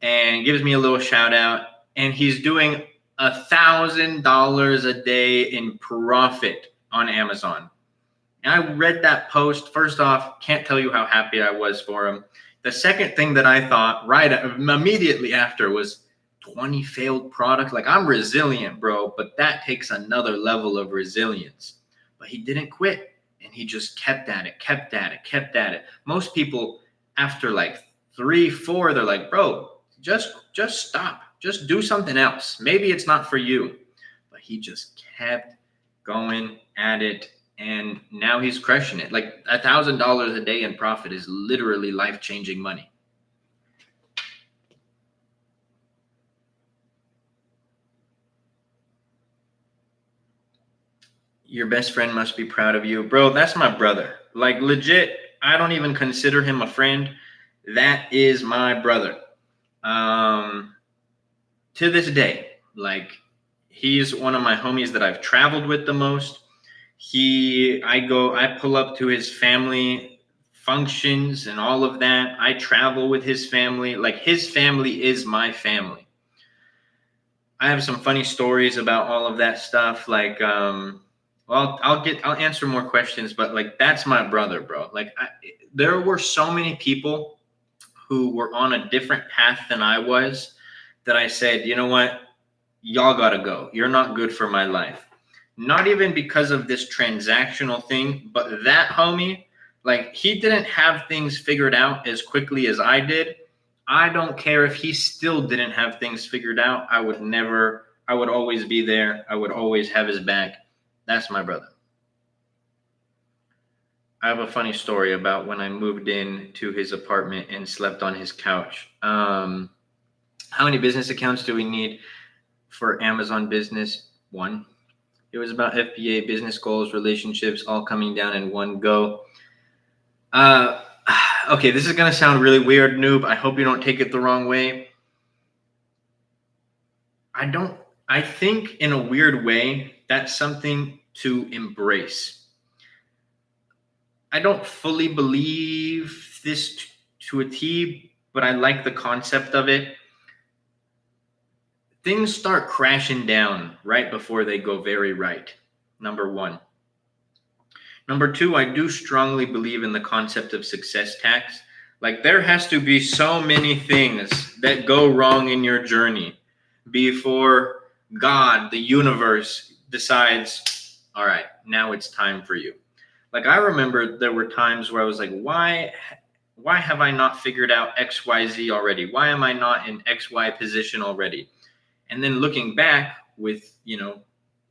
and gives me a little shout out. And he's doing $1,000 a day in profit on Amazon. And I read that post. First off, can't tell you how happy I was for him. The second thing that I thought right immediately after was 20 failed products. Like, I'm resilient, bro, but that takes another level of resilience. But he didn't quit. And he just kept at it. Most people, after like 3, 4, they're like, bro, just stop. Just do something else. Maybe it's not for you. But he just kept going at it. And now he's crushing it. Like $1,000 a day in profit is literally life-changing money. Your best friend must be proud of you. Bro, that's my brother. Like, legit, I don't even consider him a friend. That is my brother. To this day, like, he's one of my homies that I've traveled with the most. I pull up to his family functions and all of that. I travel with his family. Like, his family is my family. I have some funny stories about all of that stuff. Like, well, I'll answer more questions, but like, that's my brother, bro. Like, there were so many people who were on a different path than I was that I said, you know what? Y'all gotta go. You're not good for my life. Not even because of this transactional thing, but that homie, like, he didn't have things figured out as quickly as I did. I don't care if he still didn't have things figured out. I would always be there. I would always have his back. That's my brother. I have a funny story about when I moved in to his apartment and slept on his couch. How many business accounts do we need for Amazon business? 1. It was about FBA, business goals, relationships, all coming down in one go. Okay, this is going to sound really weird, noob. I hope you don't take it the wrong way. I think in a weird way, that's something to embrace. I don't fully believe this to a T, but I like the concept of it. Things start crashing down right before they go very right. Number one. Number two, I do strongly believe in the concept of success tax. Like, there has to be so many things that go wrong in your journey before God, the universe, decides, all right, now it's time for you. Like, I remember there were times where I was like, why have I not figured out XYZ already? Why am I not in XY position already? And then looking back with,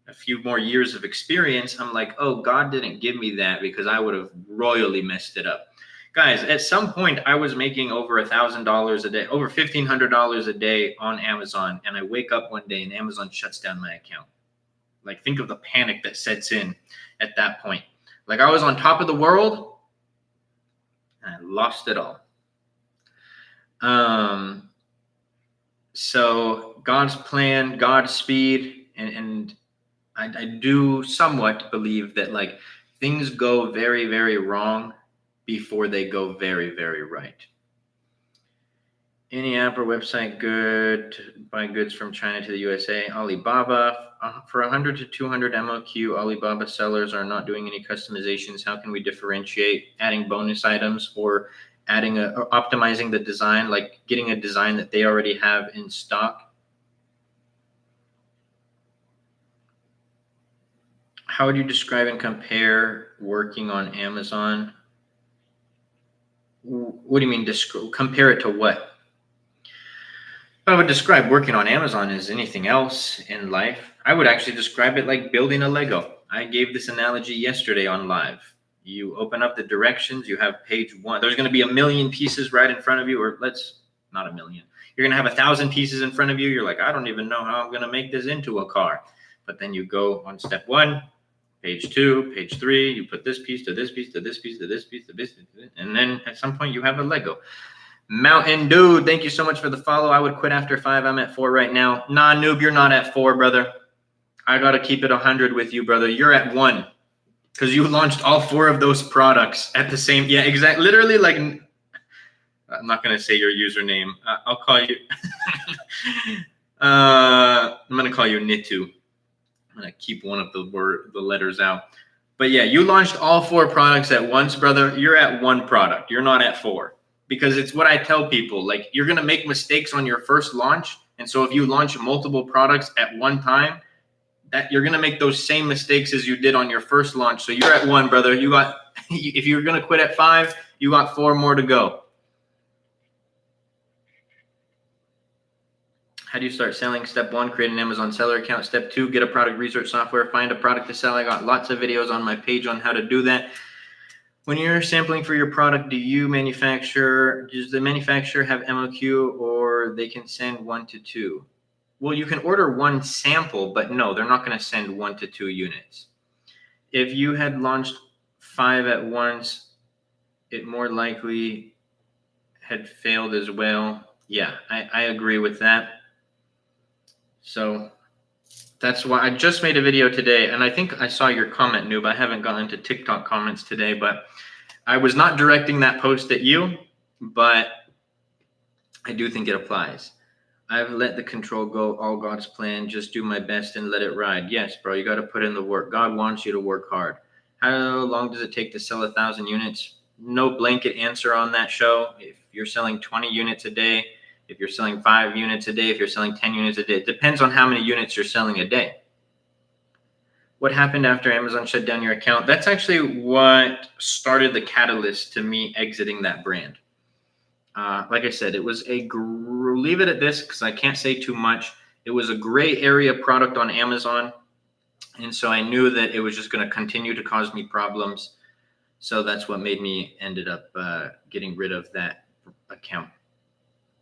a few more years of experience, I'm like, oh, God didn't give me that because I would have royally messed it up. Guys, at some point I was making over $1,000 a day, over $1,500 a day on Amazon. And I wake up one day and Amazon shuts down my account. Like, think of the panic that sets in at that point. Like, I was on top of the world and I lost it all. So God's plan, God's speed, and I do somewhat believe that, like, things go very, very wrong before they go very, very right. Any app or website good to buy goods from China to the USA? Alibaba. For 100 to 200 MOQ, Alibaba sellers are not doing any customizations. How can we differentiate? Adding bonus items or or optimizing the design, like getting a design that they already have in stock? How would you describe and compare working on Amazon? What do you mean, compare it to what? I would describe working on Amazon as anything else in life. I would actually describe it like building a Lego. I gave this analogy yesterday on live. You open up the directions, you have page one. There's going to be 1,000,000 pieces right in front of you, or not 1,000,000. You're going to have 1,000 pieces in front of you. You're like, I don't even know how I'm going to make this into a car. But then you go on step one, page two, page three, you put this piece to this piece to this piece to this piece to this, and then at some point you have a Lego. Mountain Dude, thank you so much for the follow. I would quit after 5. I'm at 4 right now. Nah, noob, you're not at 4, brother. I got to keep it 100 with you, brother. You're at 1 because you launched all 4 of those products at the same. Yeah, exactly. Literally, like, I'm not going to say your username. I'll call you. I'm going to call you Nitu. I'm going to keep one of the letters out. But yeah, you launched all 4 products at once, brother. You're at 1 product. You're not at 4. Because it's what I tell people, like, you're going to make mistakes on your first launch. And so if you launch multiple products at one time, that you're going to make those same mistakes as you did on your first launch. So you're at 1, brother. You got, if you're going to quit at 5, you got 4 more to go. How do you start selling? Step 1, create an Amazon seller account. Step 2, get a product research software, find a product to sell. I got lots of videos on my page on how to do that. When you're sampling for your product, does the manufacturer have MOQ, or they can send 1 to 2? Well, you can order 1 sample, but no, they're not going to send 1 to 2 units. If you had launched 5 at once, it more likely had failed as well. Yeah, I agree with that. So that's why I just made a video today, and I think I saw your comment, noob. I haven't gotten into TikTok comments today, but I was not directing that post at you, but I do think it applies. I've let the control go, all God's plan, just do my best and let it ride. Yes, bro, you got to put in the work. God wants you to work hard. How long does it take to sell 1,000 units? No blanket answer on that show. If you're selling 20 units a day, if you're selling 5 units a day, if you're selling 10 units a day, it depends on how many units you're selling a day. What happened after Amazon shut down your account? That's actually what started the catalyst to me exiting that brand. Like I said, it was leave it at this because I can't say too much. It was a gray area product on Amazon. And so I knew that it was just going to continue to cause me problems. So that's what made me ended up getting rid of that account.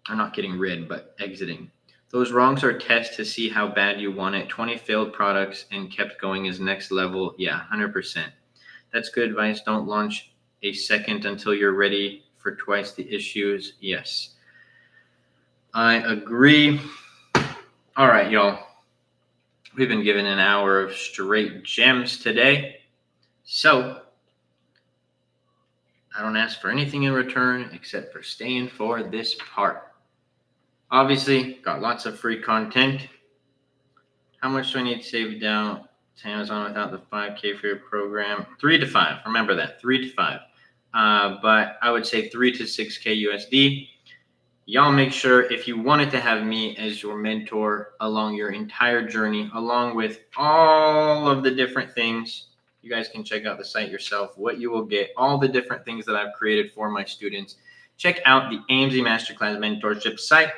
I'm not getting rid, but exiting. Those wrongs are tests to see how bad you want it. 20 failed products and kept going is next level. Yeah, 100%. That's good advice. Don't launch a second until you're ready for twice the issues. Yes, I agree. All right, y'all. We've been given an hour of straight gems today. So I don't ask for anything in return except for staying for this part. Obviously, got lots of free content. How much do I need to save down to Amazon without the 5K for your program? 3 to 5. Remember that, 3 to 5. But I would say 3 to 6K USD. Y'all make sure, if you wanted to have me as your mentor along your entire journey, along with all of the different things, you guys can check out the site yourself, what you will get, all the different things that I've created for my students. Check out the AMZ Masterclass Mentorship site.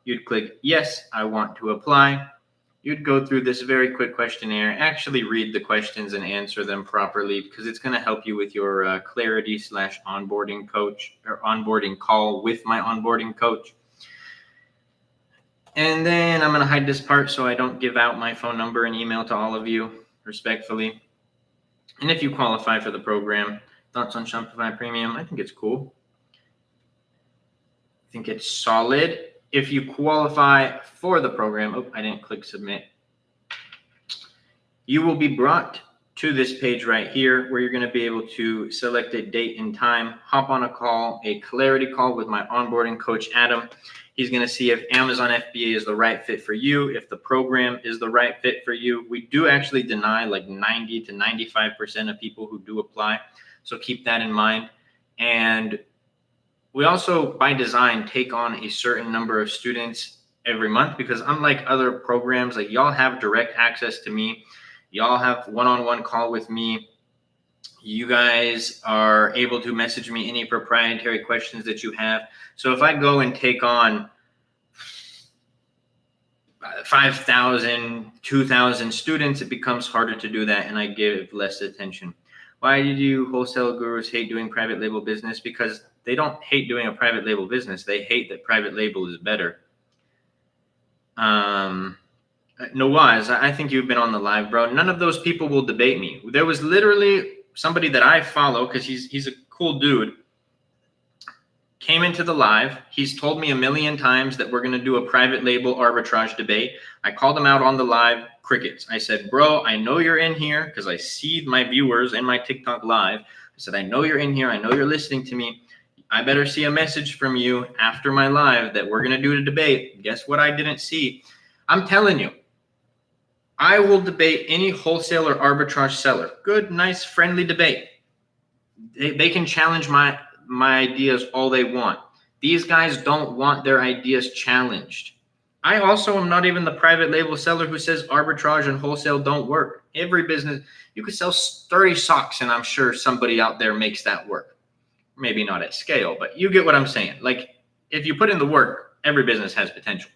You'd click, yes, I want to apply. You'd go through this very quick questionnaire, actually read the questions and answer them properly, because it's going to help you with your clarity / onboarding coach, or onboarding call with my onboarding coach. And then I'm going to hide this part so I don't give out my phone number and email to all of you, respectfully. And if you qualify for the program, thoughts on Shopify Premium? I think it's cool. I think it's solid. If you qualify for the program, I didn't click submit. You will be brought to this page right here where you're going to be able to select a date and time, hop on a call, a clarity call with my onboarding coach, Adam. He's going to see if Amazon FBA is the right fit for you, if the program is the right fit for you. We do actually deny like 90 to 95% of people who do apply. So keep that in mind. And we also, by design, take on a certain number of students every month, because unlike other programs, like y'all have direct access to me. Y'all have one-on-one call with me. You guys are able to message me any proprietary questions that you have. So if I go and take on 5,000, 2,000 students, it becomes harder to do that, and I give less attention. Why do you wholesale gurus hate doing private label business? Because they don't hate doing a private label business. They hate that private label is better. Nawaz, I think you've been on the live, bro. None of those people will debate me. There was literally somebody that I follow, because he's a cool dude, came into the live. He's told me a million times that we're going to do a private label arbitrage debate. I called him out on the live, crickets. I said, bro, I know you're in here, because I see my viewers in my TikTok live. I said, I know you're in here. I know you're listening to me. I better see a message from you after my live that we're going to do a debate. Guess what I didn't see? I'm telling you, I will debate any wholesale or arbitrage seller. Good, nice, friendly debate. They can challenge my ideas all they want. These guys don't want their ideas challenged. I also am not even the private label seller who says arbitrage and wholesale don't work. Every business, you could sell 30 socks, and I'm sure somebody out there makes that work. Maybe not at scale, but you get what I'm saying. Like, if you put in the work, every business has potential.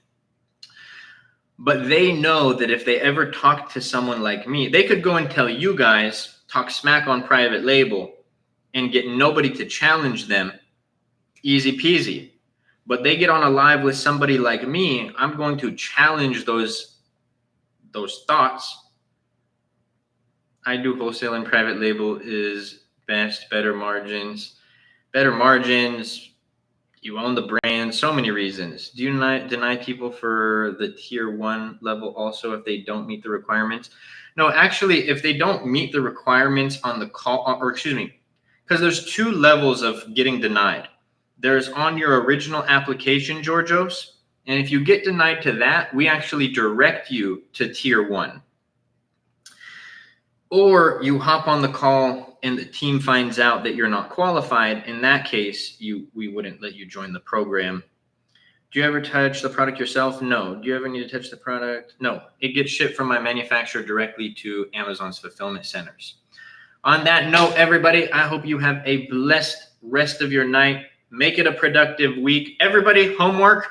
But they know that if they ever talk to someone like me, they could go and tell you guys, talk smack on private label, and get nobody to challenge them. Easy peasy. But they get on a live with somebody like me, I'm going to challenge those thoughts. I do wholesale and private label is best, better margins. Better margins. You own the brand, so many reasons. Do you deny people for the tier 1 level also if they don't meet the requirements? No, actually, if they don't meet the requirements on the call, or excuse me, because there's 2 levels of getting denied. There's on your original application, Georgios, and if you get denied to that, we actually direct you to tier 1. Or you hop on the call and the team finds out that you're not qualified. In that case, we wouldn't let you join the program. Do you ever touch the product yourself? No. Do you ever need to touch the product? No. It gets shipped from my manufacturer directly to Amazon's fulfillment centers. On that note, everybody, I hope you have a blessed rest of your night. Make it a productive week. Everybody, homework,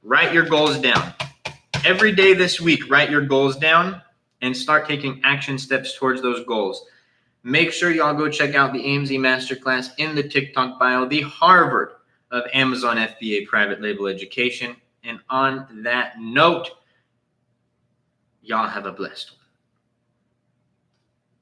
write your goals down. Every day this week, write your goals down and start taking action steps towards those goals. Make sure y'all go check out the AMZ Masterclass in the TikTok bio, the Harvard of Amazon FBA private label education. And on that note, y'all have a blessed one.